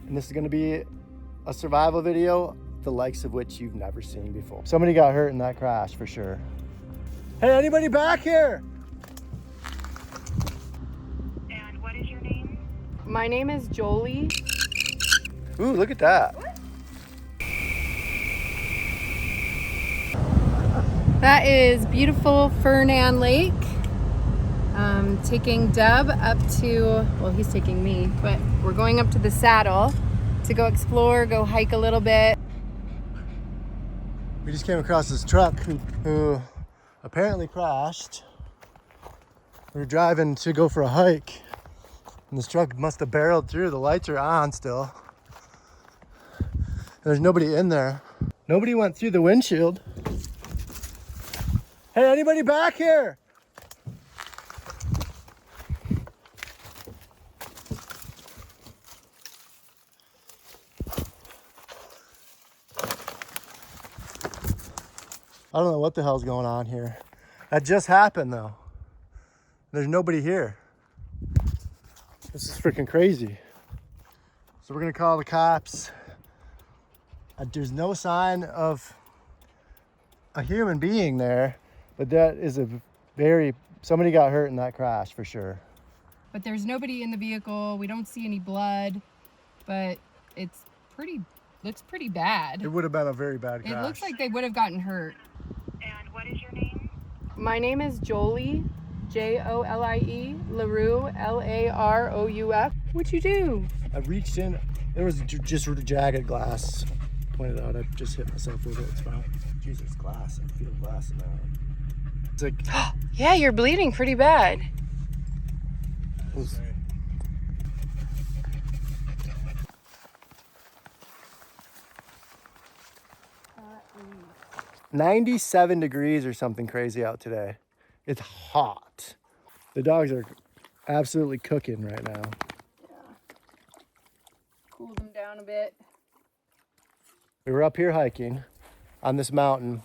And this is gonna be a survival video, the likes of which you've never seen before. Somebody got hurt in that crash for sure. Hey, anybody back here? And what is your name? My name is Jolie. Ooh, look at that. That is beautiful Fernan Lake. Taking Dub up to, well, he's taking me, but we're going up to the saddle to go explore, go hike a little bit. We just came across this truck who apparently crashed. We were driving to go for a hike, and this truck must have barreled through. The lights are on still. And there's nobody in there. Nobody went through the windshield. Hey, anybody back here? I don't know what the hell's going on here. That just happened though. There's nobody here. This is freaking crazy. So we're gonna call the cops. There's no sign of a human being there, but that is somebody got hurt in that crash for sure. But there's nobody in the vehicle. We don't see any blood, but looks pretty bad. It would have been a very bad crash. It looks like they would have gotten hurt. And what is your name? My name is Jolie, Jolie, LaRue, Larouf. What'd you do? I reached in, there was just jagged glass pointed out. I just hit myself with it, it's fine. Jesus, glass, I feel glass in my arm. It's like, Yeah, you're bleeding pretty bad. it was, 97 degrees or something crazy out today. It's hot. The dogs are absolutely cooking right now. Yeah. Cool them down a bit. We were up here hiking on this mountain.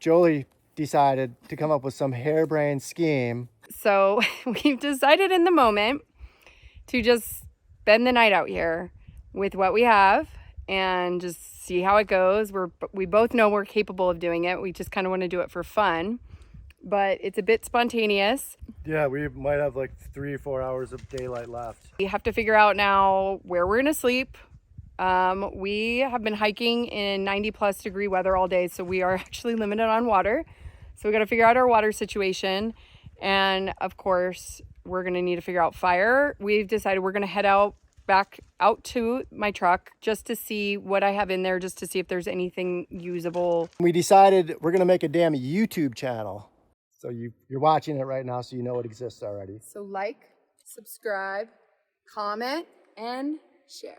Jolie decided to come up with some harebrained scheme. So we've decided in the moment to just spend the night out here with what we have and just see how it goes. We both know we're capable of doing it. We just kind of want to do it for fun, but it's a bit spontaneous. Yeah, we might have like 3 or 4 hours of daylight left. We have to figure out now where we're going to sleep. We have been hiking in 90+ degree weather all day, so we are actually limited on water. So we got to figure out our water situation. And of course, we're going to need to figure out fire. We've decided we're going to head back out to my truck just to see what I have in there, just to see if there's anything usable. We decided we're gonna make a damn YouTube channel. So you're watching it right now, so you know it exists already. So like, subscribe, comment, and share.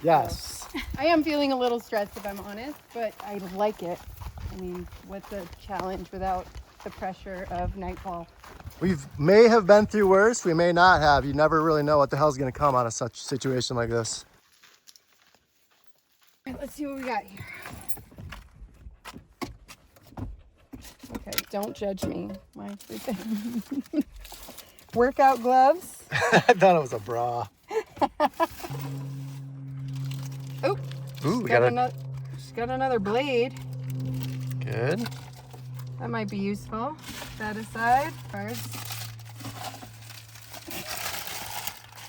Yes. I am feeling a little stressed, if I'm honest, but I like it. I mean, what's a challenge without the pressure of nightfall? We may have been through worse, we may not have. You never really know what the hell's gonna come out of such a situation like this. All right, let's see what we got here. Okay, don't judge me. My freaking workout gloves. I thought it was a bra. Oh, Ooh, she's got another blade. Good. That might be useful. That aside, first.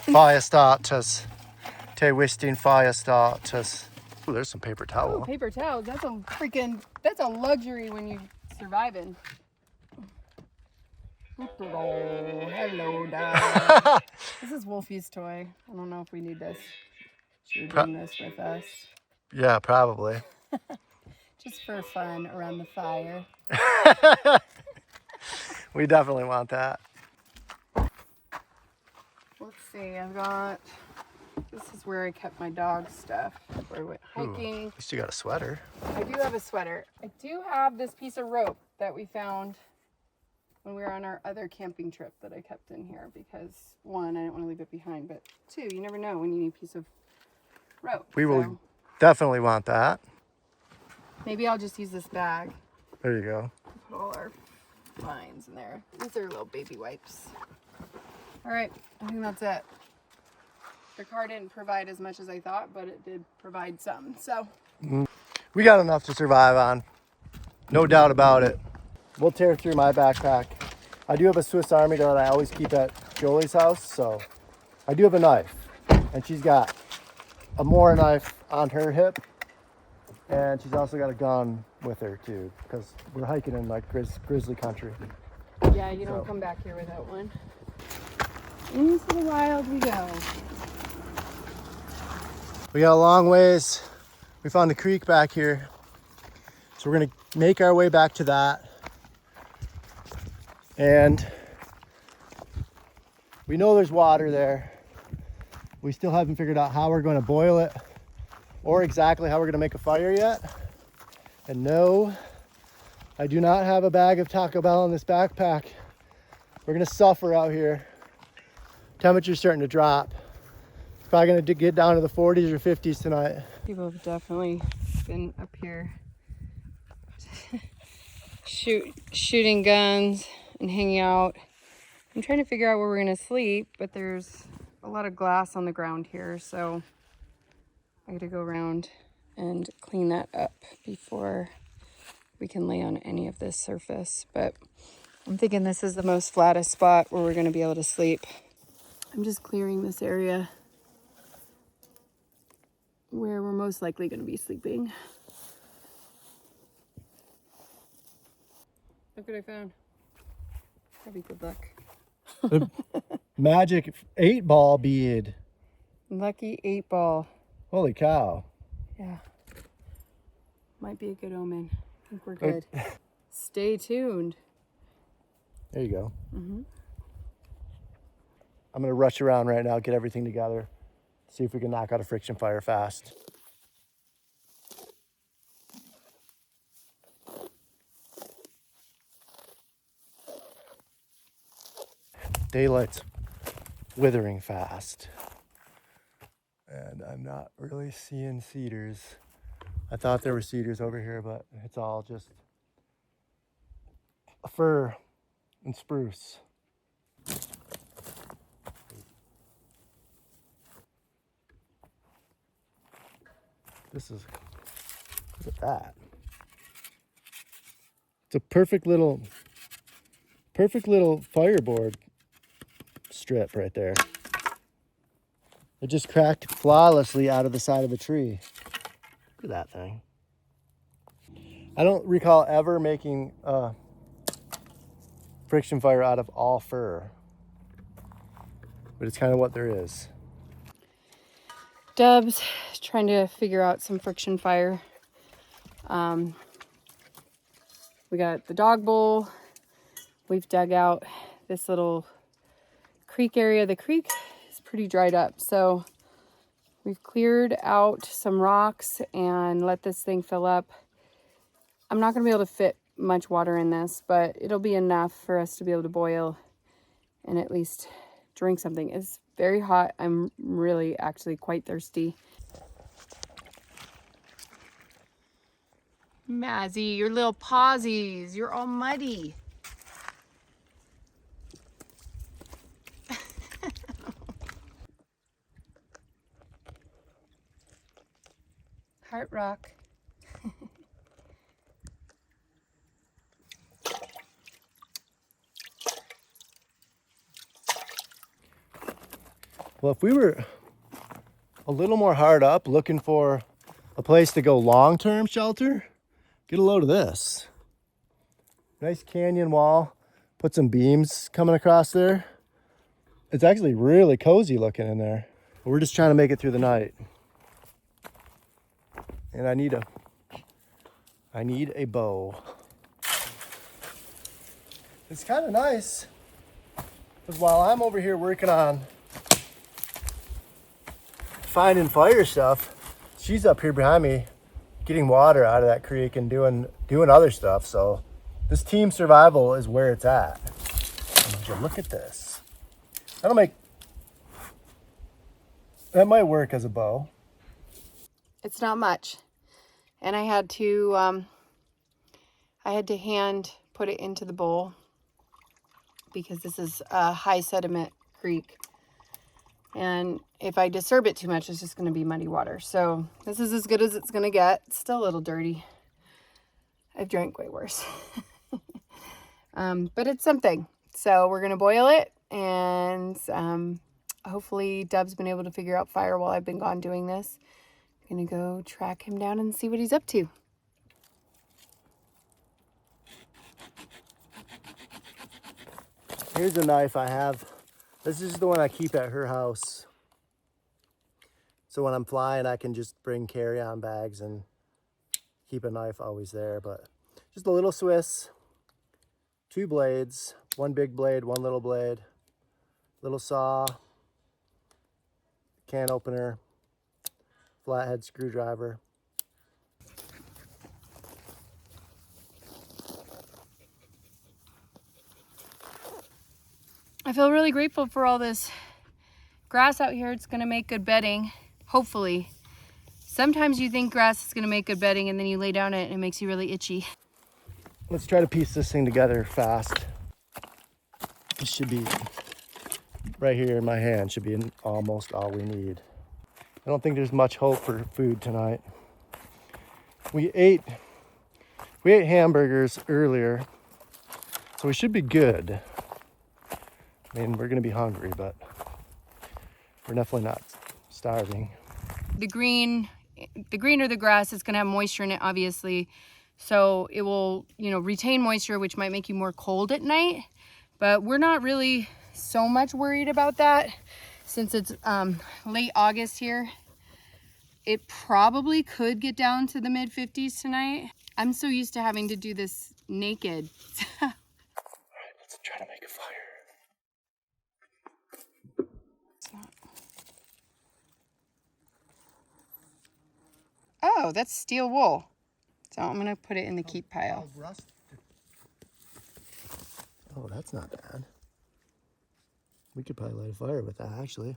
Fire starters. Wasting fire starters. Ooh, there's some paper towel. Oh, paper towels. That's a luxury when you're surviving. Oh, hello, dog. This is Wolfie's toy. I don't know if we need this. Should we bring this with us? Yeah, probably. Just for fun around the fire. We definitely want that. Let's see, this is where I kept my dog stuff. Where I went hiking. Ooh, at least you got a sweater. I do have a sweater. I do have this piece of rope that we found when we were on our other camping trip that I kept in here because, one, I didn't want to leave it behind, but two, you never know when you need a piece of rope. We will definitely want that. Maybe I'll just use this bag. There you go. Put all our lines in there. These are little baby wipes. All right, I think that's it. The car didn't provide as much as I thought, but it did provide some. So We got enough to survive on. No doubt about it. We'll tear through my backpack. I do have a Swiss Army that I always keep at Jolie's house, so I do have a knife. And she's got a more knife on her hip. And she's also got a gun with her too, because we're hiking in like grizzly country. yeah, you don't come back here without one. Into the wild we go. We got a long ways. We found a creek back here. So we're gonna make our way back to that. And we know there's water there. We still haven't figured out how we're gonna boil it or exactly how we're gonna make a fire yet. And no, I do not have a bag of Taco Bell in this backpack. We're gonna suffer out here. Temperature's starting to drop. It's probably gonna get down to the 40s or 50s tonight. People have definitely been up here shooting guns and hanging out. I'm trying to figure out where we're gonna sleep, but there's a lot of glass on the ground here, so I gotta go around and clean that up before we can lay on any of this surface. But I'm thinking this is the most flattest spot where we're gonna be able to sleep. I'm just clearing this area where we're most likely gonna be sleeping. Look what I found. That'd be good luck. The magic 8-ball bead. Lucky 8-ball. Holy cow. Yeah. Might be a good omen. I think we're good. Stay tuned. There you go. I'm gonna rush around right now, get everything together, see if we can knock out a friction fire fast. Daylight's withering fast. And I'm not really seeing cedars. I thought there were cedars over here, but it's all just fir and spruce. Look at that. It's a perfect little fireboard strip right there. It just cracked flawlessly out of the side of a tree. Look at that thing. I don't recall ever making a friction fire out of all fir, but it's kind of what there is. Dub's trying to figure out some friction fire. We got the dog bowl. We've dug out this little creek area. The creek is pretty dried up, so we've cleared out some rocks and let this thing fill up. I'm not going to be able to fit much water in this, but it'll be enough for us to be able to boil and at least drink something. It's very hot. I'm really actually quite thirsty. Mazzy, your little pawsies, you're all muddy. Heart rock. Well, if we were a little more hard up looking for a place to go long-term shelter, get a load of this. Nice canyon wall. Put some beams coming across there. It's actually really cozy looking in there. But we're just trying to make it through the night. And I need a bow. It's kind of nice, because while I'm over here working on finding fire stuff, she's up here behind me getting water out of that creek and doing other stuff. So this team survival is where it's at. And you look at this. That might work as a bow. It's not much. And I had to hand put it into the bowl because this is a high sediment creek. And if I disturb it too much, it's just going to be muddy water. So this is as good as it's going to get. It's still a little dirty. I've drank way worse. But it's something. So we're going to boil it, and hopefully Dub's been able to figure out fire while I've been gone doing this. I'm going to go track him down and see what he's up to. Here's a knife I have. This is the one I keep at her house. So when I'm flying, I can just bring carry-on bags and keep a knife always there. But just a little Swiss, 2 blades, 1 big blade, 1 little blade, little saw, can opener, flathead screwdriver. I feel really grateful for all this grass out here. It's going to make good bedding, hopefully. Sometimes you think grass is going to make good bedding, and then you lay down it and it makes you really itchy. Let's try to piece this thing together fast. This should be right here in my hand, should be almost all we need. I don't think there's much hope for food tonight. We ate hamburgers earlier, so we should be good. I mean, we're gonna be hungry, but we're definitely not starving. The greener the grass, it's gonna have moisture in it, obviously. So it will, retain moisture, which might make you more cold at night. But we're not really so much worried about that since it's late August here. It probably could get down to the mid 50s tonight. I'm so used to having to do this naked. All right, let's try to make a fire. Oh, that's steel wool. So I'm gonna put it in the keep pile. Oh, that's not bad. We could probably light a fire with that, actually.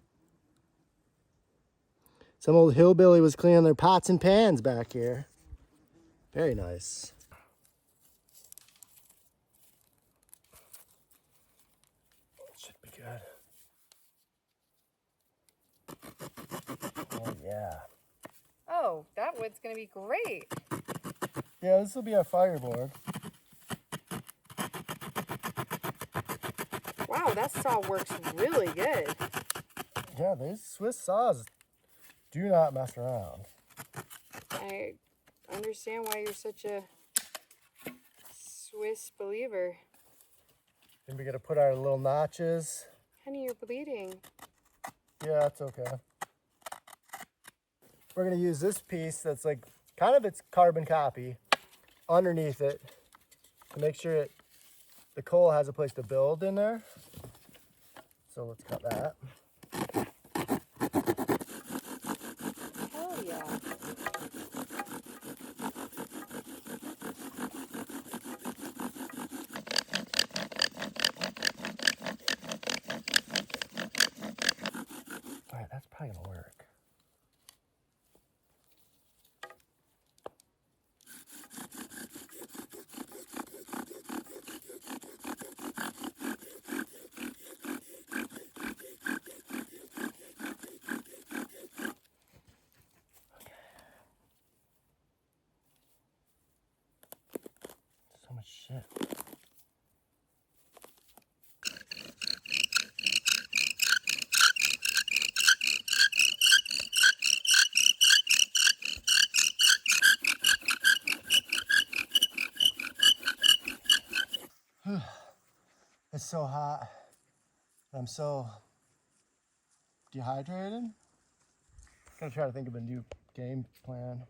Some old hillbilly was cleaning their pots and pans back here. Very nice. Should be good. Oh, yeah. Oh, that wood's gonna be great. Yeah, this will be our fireboard. Wow, that saw works really good. Yeah, these Swiss saws do not mess around. I understand why you're such a Swiss believer. Then we gotta put our little notches. Honey, you're bleeding. Yeah, that's okay. We're gonna use this piece that's like kind of its carbon copy underneath it to make sure the coal has a place to build in there. So let's cut that. Hell yeah. All right, that's probably gonna work. So much shit. It's so hot. I'm so dehydrated. Gonna try to think of a new game plan.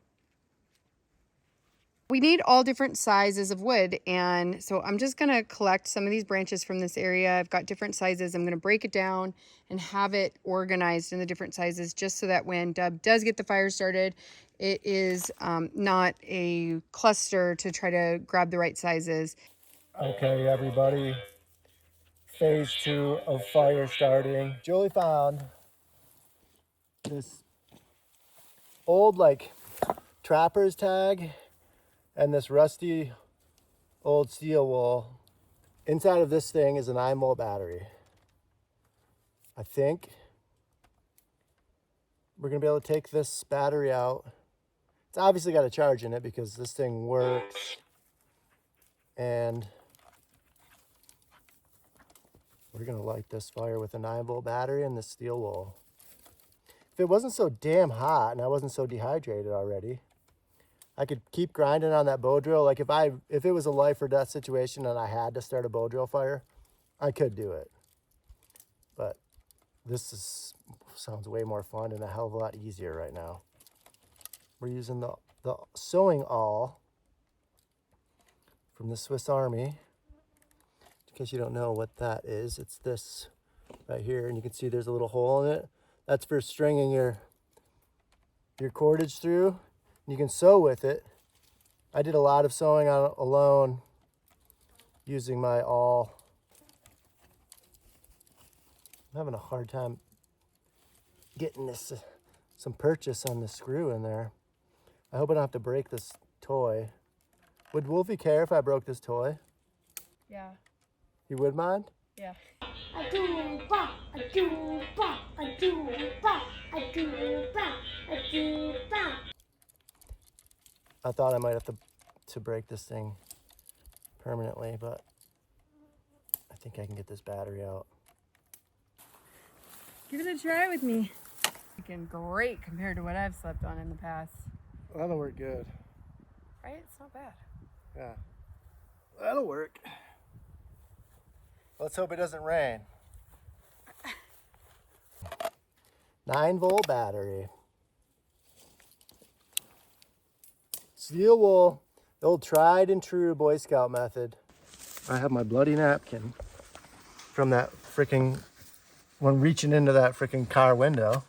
We need all different sizes of wood, and so I'm just gonna collect some of these branches from this area. I've got different sizes. I'm gonna break it down and have it organized in the different sizes, just so that when Dub does get the fire started, it is not a cluster to try to grab the right sizes. Okay, everybody. Phase 2 of fire starting. Julie found this old trapper's tag and this rusty old steel wool. Inside of this thing is a 9-volt battery. I think we're gonna be able to take this battery out. It's obviously got a charge in it because this thing works. And we're gonna light this fire with a 9-volt battery and the steel wool. If it wasn't so damn hot and I wasn't so dehydrated already, I could keep grinding on that bow drill. Like if it was a life or death situation and I had to start a bow drill fire, I could do it. But sounds way more fun and a hell of a lot easier right now. We're using the sewing awl from the Swiss Army. In case you don't know what that is, it's this right here, and you can see there's a little hole in it. That's for stringing your cordage through. You can sew with it. I did a lot of sewing on it alone using my awl. I'm having a hard time getting this some purchase on the screw in there. I hope I don't have to break this toy. Would Wolfie care if I broke this toy? Yeah. You would mind? Yeah. I thought I might have to break this thing permanently, but I think I can get this battery out. Give it a try with me. Looking great compared to what I've slept on in the past. That'll work good. Right? It's not bad. Yeah. That'll work. Let's hope it doesn't rain. 9-volt battery. Steel wool, the old tried and true Boy Scout method. I have my bloody napkin from that freaking, when reaching into that freaking car window.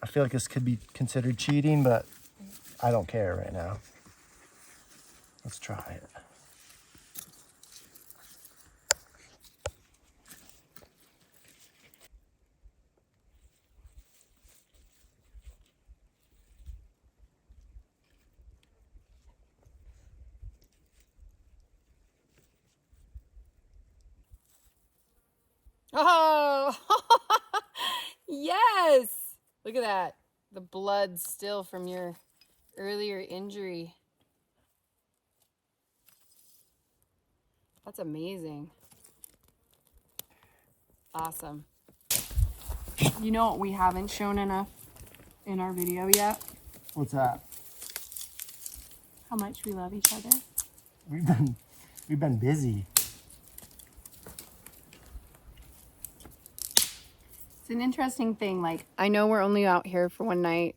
I feel like this could be considered cheating, but I don't care right now. Let's try it. Oh, yes. Look at that. The blood still from your earlier injury. That's amazing. Awesome. You know what we haven't shown enough in our video yet? What's that? How much we love each other. We've been busy. It's an interesting thing. Like, I know we're only out here for one night.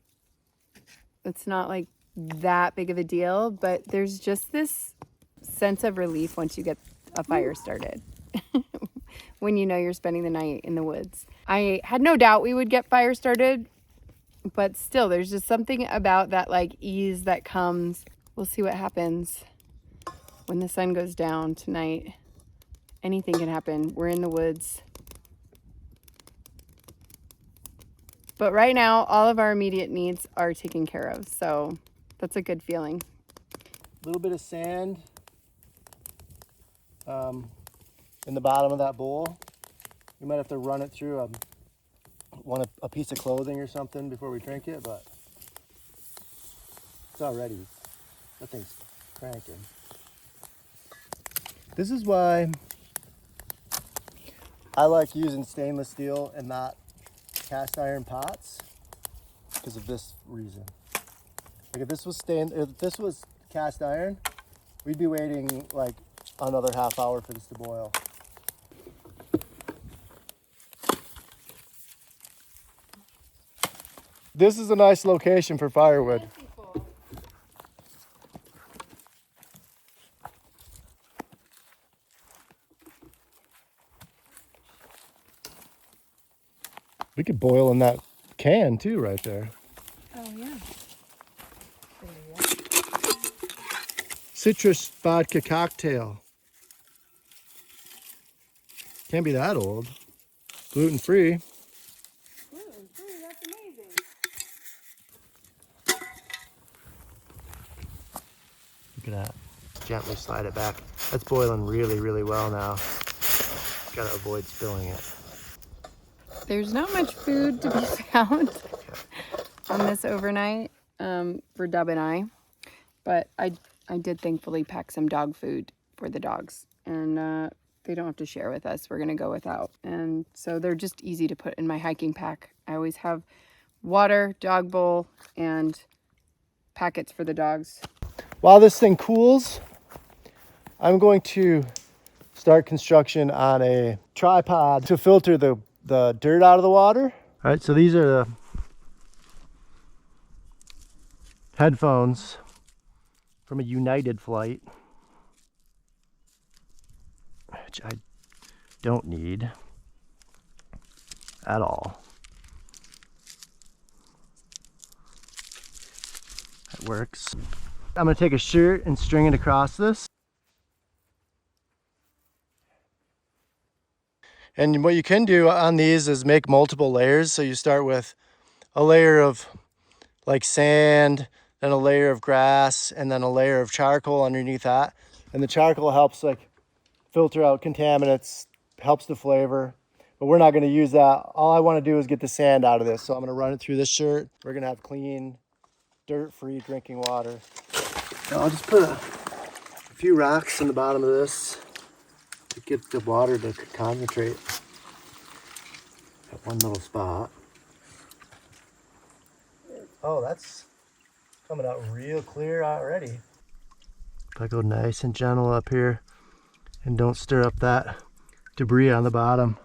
It's not like that big of a deal, but there's just this sense of relief once you get a fire started. When you know you're spending the night in the woods. I had no doubt we would get fire started, but still there's just something about that like ease that comes. We'll see what happens when the sun goes down tonight. Anything can happen. We're in the woods. But right now, all of our immediate needs are taken care of. So that's a good feeling. A little bit of sand in the bottom of that bowl. We might have to run it through a piece of clothing or something before we drink it, but it's already, that thing's cranking. This is why I like using stainless steel and not cast iron pots, because of this reason. Like if this was cast iron, we'd be waiting like another half hour for this to boil. This is a nice location for firewood. We could boil in that can too, right there. Oh, yeah. Citrus vodka cocktail. Can't be that old. Gluten free. Gluten free, that's amazing. Look at that. Gently slide it back. That's boiling really, really well now. Gotta avoid spilling it. There's not much food to be found on this overnight for Dub and I, but I did thankfully pack some dog food for the dogs, and they don't have to share with us. We're gonna go without, and so they're just easy to put in my hiking pack. I always have water, dog bowl, and packets for the dogs. While this thing cools, I'm going to start construction on a tripod to filter the dirt out of the water. All right, so these are the headphones from a United flight, which I don't need at all. That works. I'm gonna take a shirt and string it across this. And what you can do on these is make multiple layers. So you start with a layer of like sand, then a layer of grass, and then a layer of charcoal underneath that. And the charcoal helps like filter out contaminants, helps the flavor, but we're not gonna use that. All I wanna do is get the sand out of this. So I'm gonna run it through this shirt. We're gonna have clean, dirt-free drinking water. Now I'll just put a few rocks in the bottom of this to get the water to concentrate at one little spot. Oh, that's coming out real clear already. If I go nice and gentle up here and don't stir up that debris on the bottom,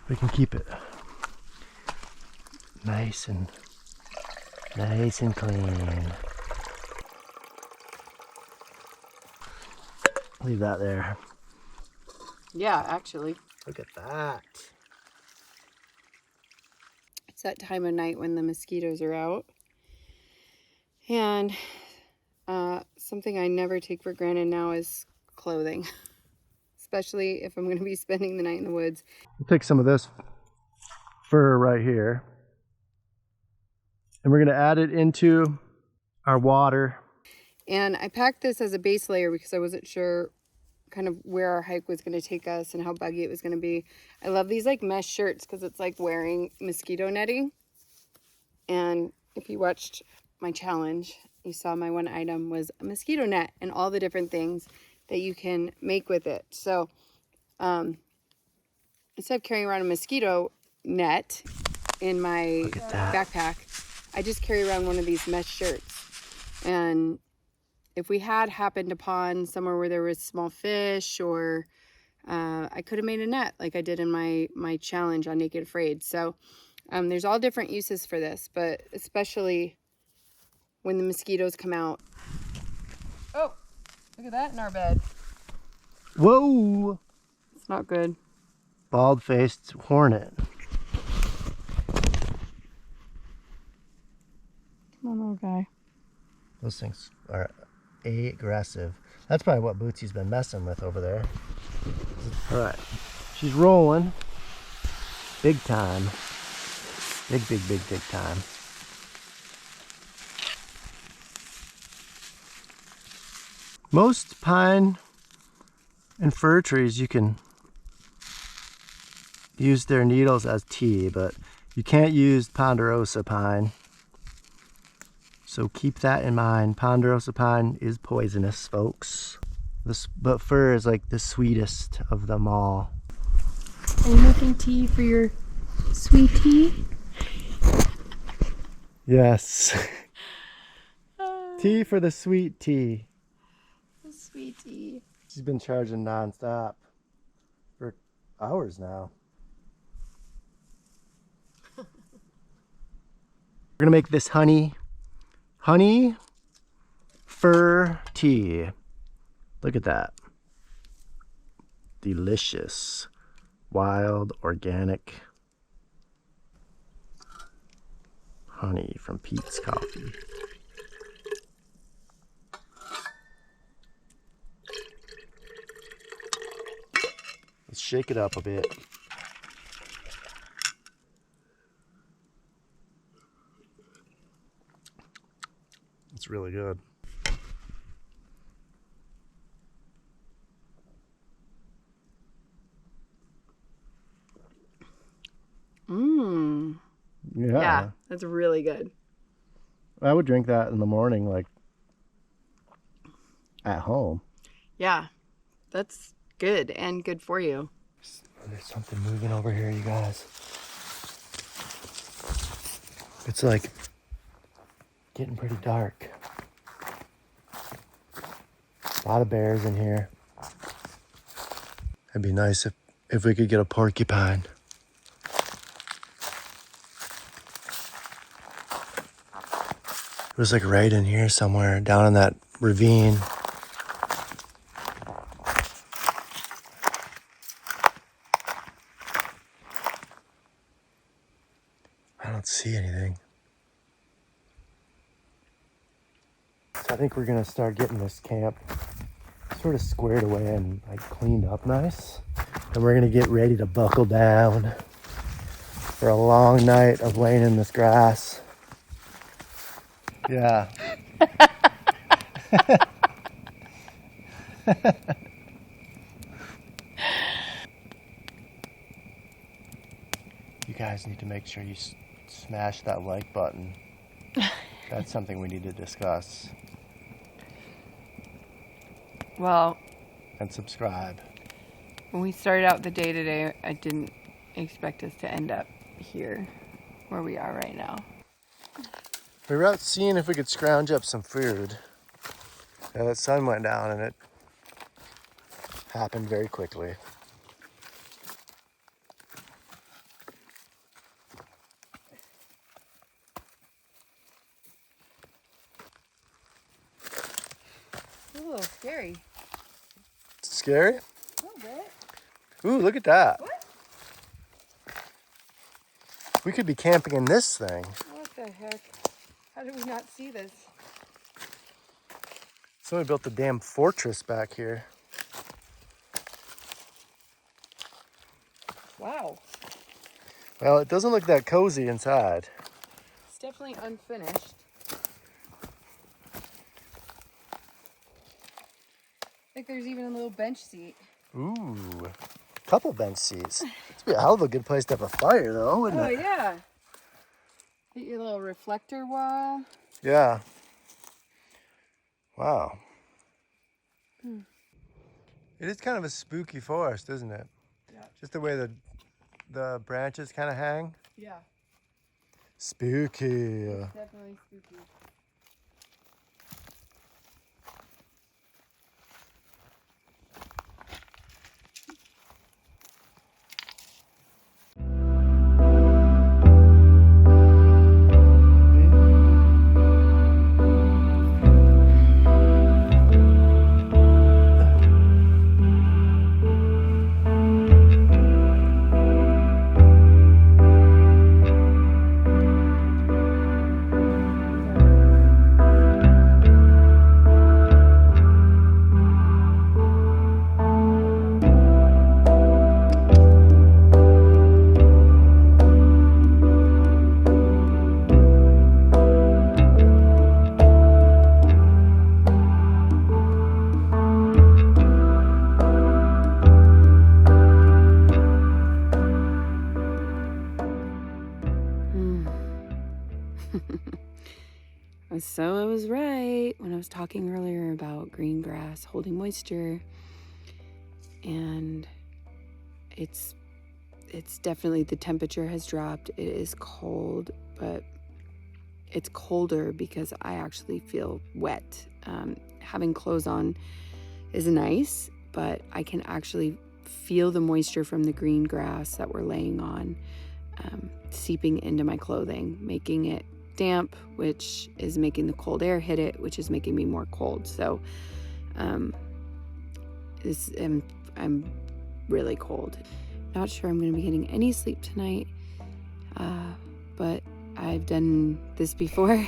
we can keep it nice and clean. Leave that there. Yeah, actually. Look at that. It's that time of night when the mosquitoes are out. And something I never take for granted now is clothing. Especially if I'm going to be spending the night in the woods. We'll take some of this fur right here. And we're going to add it into our water. And I packed this as a base layer because I wasn't sure kind of where our hike was going to take us and how buggy it was going to be. I love these like mesh shirts because it's like wearing mosquito netting. And if you watched my challenge, you saw my one item was a mosquito net and all the different things that you can make with it. So instead of carrying around a mosquito net in my backpack, I just carry around one of these mesh shirts. And if we had happened upon somewhere where there was small fish, or I could have made a net like I did in my challenge on Naked Afraid. So there's all different uses for this, but especially when the mosquitoes come out. Oh, look at that in our bed. Whoa! It's not good. Bald-faced hornet. Come on, little guy. Those things are aggressive. That's probably what Bootsy's been messing with over there. All right, she's rolling. Big time. Big time. Most pine and fir trees, you can use their needles as tea, but you can't use ponderosa pine. So keep that in mind. Ponderosa pine is poisonous, folks. But fir is like the sweetest of them all. Are you making tea for your sweet tea? Yes. Tea for the sweet tea. The sweet tea. She's been charging nonstop for hours now. We're gonna make this honey fir tea. Look at that. Delicious, wild, organic honey from Pete's Coffee. Let's shake it up a bit. It's really good. Yeah, that's really good. I would drink that in the morning, like at home. Yeah, that's good and good for you. There's something moving over here, you guys. It's like getting pretty dark. A lot of bears in here. It'd be nice if we could get a porcupine. It was like right in here somewhere, down in that ravine. I don't see anything. So I think we're gonna start getting this camp sort of squared away and like cleaned up nice. And we're gonna get ready to buckle down for a long night of laying in this grass. Yeah. You guys need to make sure you smash that like button. That's something we need to discuss. Well, And subscribe. when we started out the day today, I didn't expect us to end up here where we are right now. We were out seeing if we could scrounge up some food. Yeah, that sun went down and it happened very quickly. It's a little scary. Scary? A little bit. Ooh, look at that. What? We could be camping in this thing. What the heck? How did we not see this? Somebody built a damn fortress back here. Wow. Well, it doesn't look that cozy inside. It's definitely unfinished. I think there's even a little bench seat. Ooh, couple bench seats. It's be a hell of a good place to have a fire, though, wouldn't Oh, it? yeah. Get your little reflector wall. Yeah. Wow. It is kind of a spooky forest, isn't it? Yeah. Just the way the branches kind of hang. Yeah. Spooky. Definitely spooky. So I was right when I was talking earlier about green grass holding moisture, and it's definitely, the temperature has dropped. It is cold, but it's colder because I actually feel wet. Having clothes on is nice, but I can actually feel the moisture from the green grass that we're laying on seeping into my clothing, making it damp, which is making the cold air hit it, which is making me more cold. So I'm really cold. Not sure I'm going to be getting any sleep tonight, but I've done this before.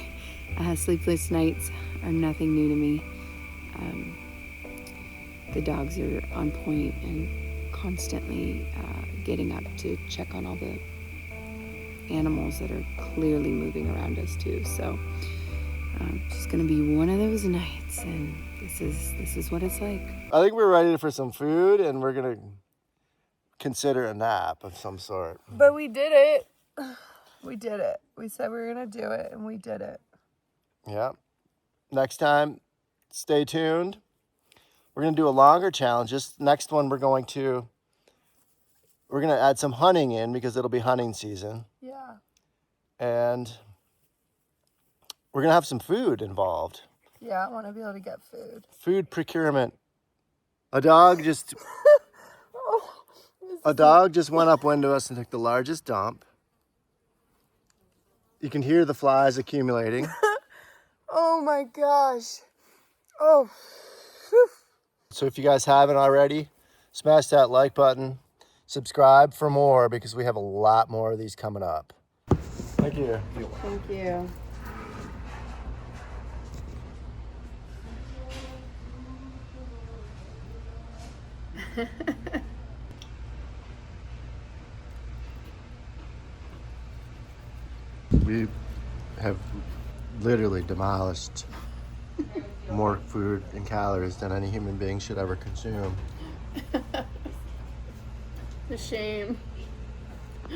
Sleepless nights are nothing new to me. The dogs are on point and constantly getting up to check on all the animals that are clearly moving around us too. So it's just gonna be one of those nights, and this is what it's like. I think we're ready for some food, and we're gonna consider a nap of some sort. But we did it. We did it. We said we were going to do it, and we did it. Yeah. Next time, stay tuned. We're going to do a longer challenge. This next one, we're going to add some hunting in because it'll be hunting season. Yeah. And we're going to have some food involved. Yeah, I want to be able to get food. Food procurement. A dog just went upwind to us and took the largest dump. You can hear the flies accumulating. Oh my gosh. Oh. So if you guys haven't already, smash that like button. Subscribe for more because we have a lot more of these coming up. Thank you. Thank you. We have literally demolished more food and calories than any human being should ever consume. The shame.